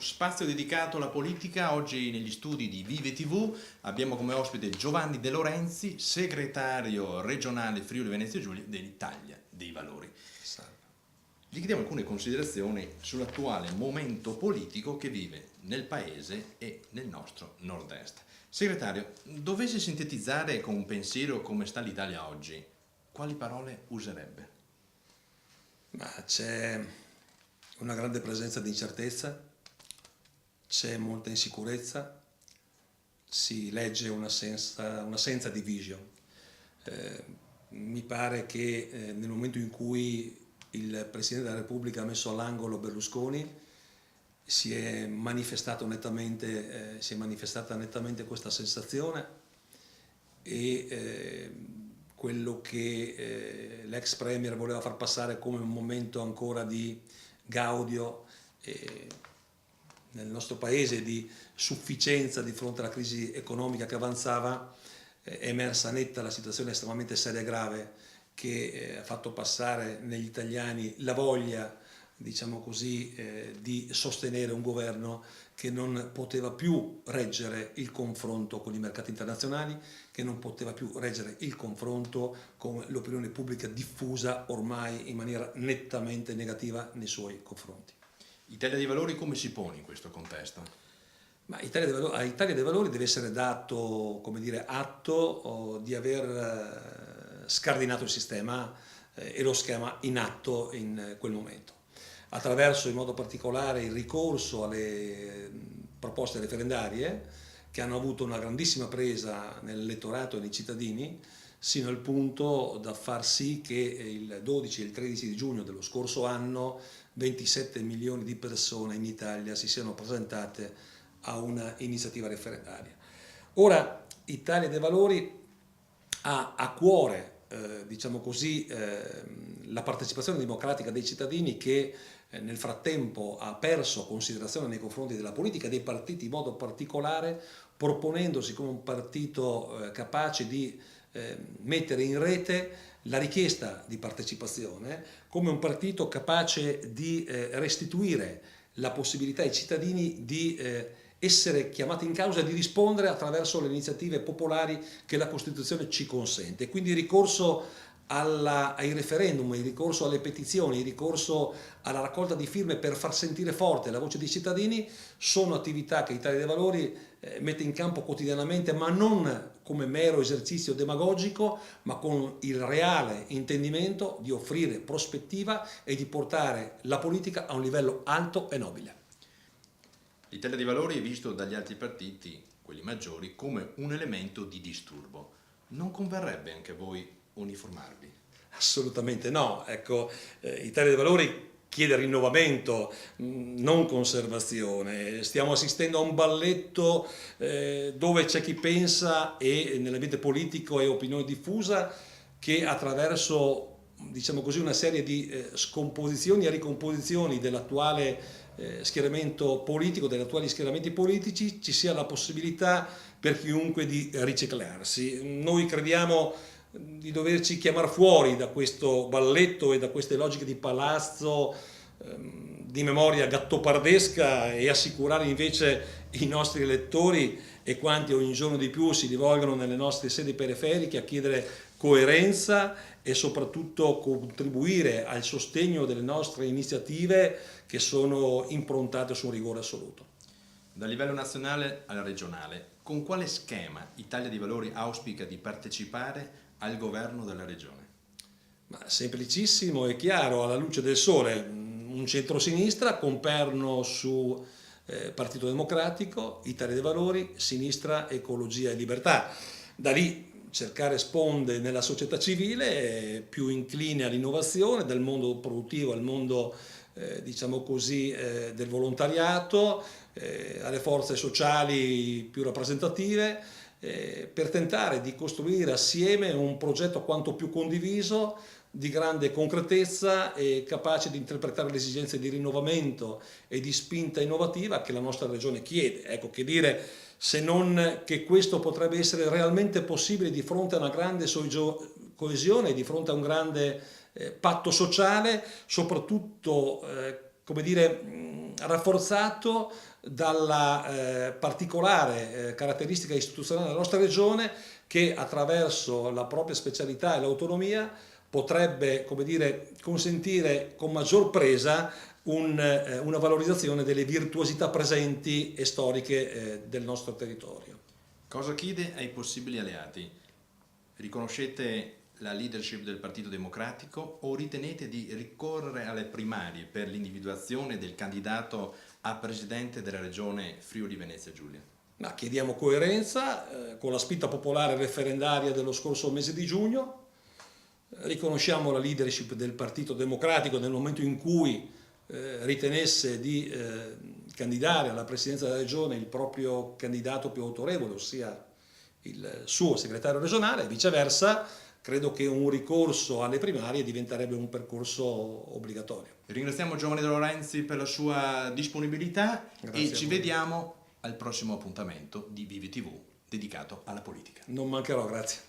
Spazio dedicato alla politica. Oggi negli studi di Vive TV abbiamo come ospite Giovanni De Lorenzi, segretario regionale Friuli Venezia Giulia dell'Italia dei Valori. Gli chiediamo alcune considerazioni sull'attuale momento politico che vive nel Paese e nel nostro nord-est. Segretario, dovessi sintetizzare con un pensiero come sta l'Italia oggi, quali parole userebbe? Ma c'è una grande presenza di incertezza, c'è molta insicurezza, si legge un'assenza di vision. Mi pare che nel momento in cui il Presidente della Repubblica ha messo all'angolo Berlusconi si è manifestata nettamente questa sensazione e quello che l'ex Premier voleva far passare come un momento ancora di gaudio nel nostro paese, di sufficienza di fronte alla crisi economica che avanzava, è emersa netta la situazione estremamente seria e grave che ha fatto passare negli italiani la voglia, diciamo così, di sostenere un governo che non poteva più reggere il confronto con i mercati internazionali, che non poteva più reggere il confronto con l'opinione pubblica diffusa ormai in maniera nettamente negativa nei suoi confronti. Italia dei Valori come si pone in questo contesto? Ma a Italia dei Valori deve essere dato, come dire, atto di aver scardinato il sistema e lo schema in atto in quel momento, attraverso in modo particolare il ricorso alle proposte referendarie che hanno avuto una grandissima presa nell'elettorato e nei cittadini, sino al punto da far sì che il 12 e il 13 di giugno dello scorso anno 27 milioni di persone in Italia si siano presentate a una iniziativa referendaria. Ora, Italia dei Valori ha a cuore, diciamo così, la partecipazione democratica dei cittadini che nel frattempo ha perso considerazione nei confronti della politica e dei partiti in modo particolare, proponendosi come un partito capace di mettere in rete la richiesta di partecipazione, come un partito capace di restituire la possibilità ai cittadini di essere chiamati in causa e di rispondere attraverso le iniziative popolari che la Costituzione ci consente. Quindi il ricorso ai referendum, il ricorso alle petizioni, il ricorso alla raccolta di firme per far sentire forte la voce dei cittadini sono attività che Italia dei Valori mette in campo quotidianamente, ma non come mero esercizio demagogico, ma con il reale intendimento di offrire prospettiva e di portare la politica a un livello alto e nobile. L'Italia dei Valori è visto dagli altri partiti, quelli maggiori, come un elemento di disturbo. Non converrebbe anche a voi uniformarvi? Assolutamente no. Ecco, Italia dei Valori chiede rinnovamento, non conservazione. Stiamo assistendo a un balletto dove c'è chi pensa, e nell'ambiente politico e opinione diffusa, che attraverso, diciamo così, una serie di scomposizioni e ricomposizioni dell'attuale schieramento politico, degli attuali schieramenti politici, ci sia la possibilità per chiunque di riciclarsi. Noi crediamo di doverci chiamare fuori da questo balletto e da queste logiche di palazzo di memoria gattopardesca e assicurare invece i nostri elettori e quanti ogni giorno di più si rivolgono nelle nostre sedi periferiche a chiedere coerenza e soprattutto contribuire al sostegno delle nostre iniziative che sono improntate su un rigore assoluto. Dal livello nazionale al regionale, con quale schema Italia dei Valori auspica di partecipare al governo della regione? Ma semplicissimo e chiaro, alla luce del sole, un centrosinistra con perno su Partito Democratico, Italia dei Valori, Sinistra, Ecologia e Libertà. Da lì cercare sponde nella società civile più incline all'innovazione, dal mondo produttivo al mondo diciamo così, del volontariato, alle forze sociali più rappresentative, per tentare di costruire assieme un progetto quanto più condiviso, di grande concretezza e capace di interpretare le esigenze di rinnovamento e di spinta innovativa che la nostra regione chiede. Ecco, che dire, se non che questo potrebbe essere realmente possibile di fronte a una grande coesione, di fronte a un grande patto sociale, soprattutto come dire, rafforzato dalla particolare caratteristica istituzionale della nostra regione, che attraverso la propria specialità e l'autonomia potrebbe, come dire, consentire con maggior presa una valorizzazione delle virtuosità presenti e storiche del nostro territorio. Cosa chiede ai possibili alleati? Riconoscete la leadership del Partito Democratico o ritenete di ricorrere alle primarie per l'individuazione del candidato a presidente della regione Friuli Venezia Giulia? Ma chiediamo coerenza con la spinta popolare referendaria dello scorso mese di giugno, riconosciamo la leadership del Partito Democratico nel momento in cui ritenesse di candidare alla presidenza della regione il proprio candidato più autorevole, ossia il suo segretario regionale, e viceversa credo che un ricorso alle primarie diventerebbe un percorso obbligatorio. Ringraziamo Giovanni De Lorenzi per la sua disponibilità. Grazie e ci vediamo al prossimo appuntamento di Vive TV dedicato alla politica. Non mancherò, grazie.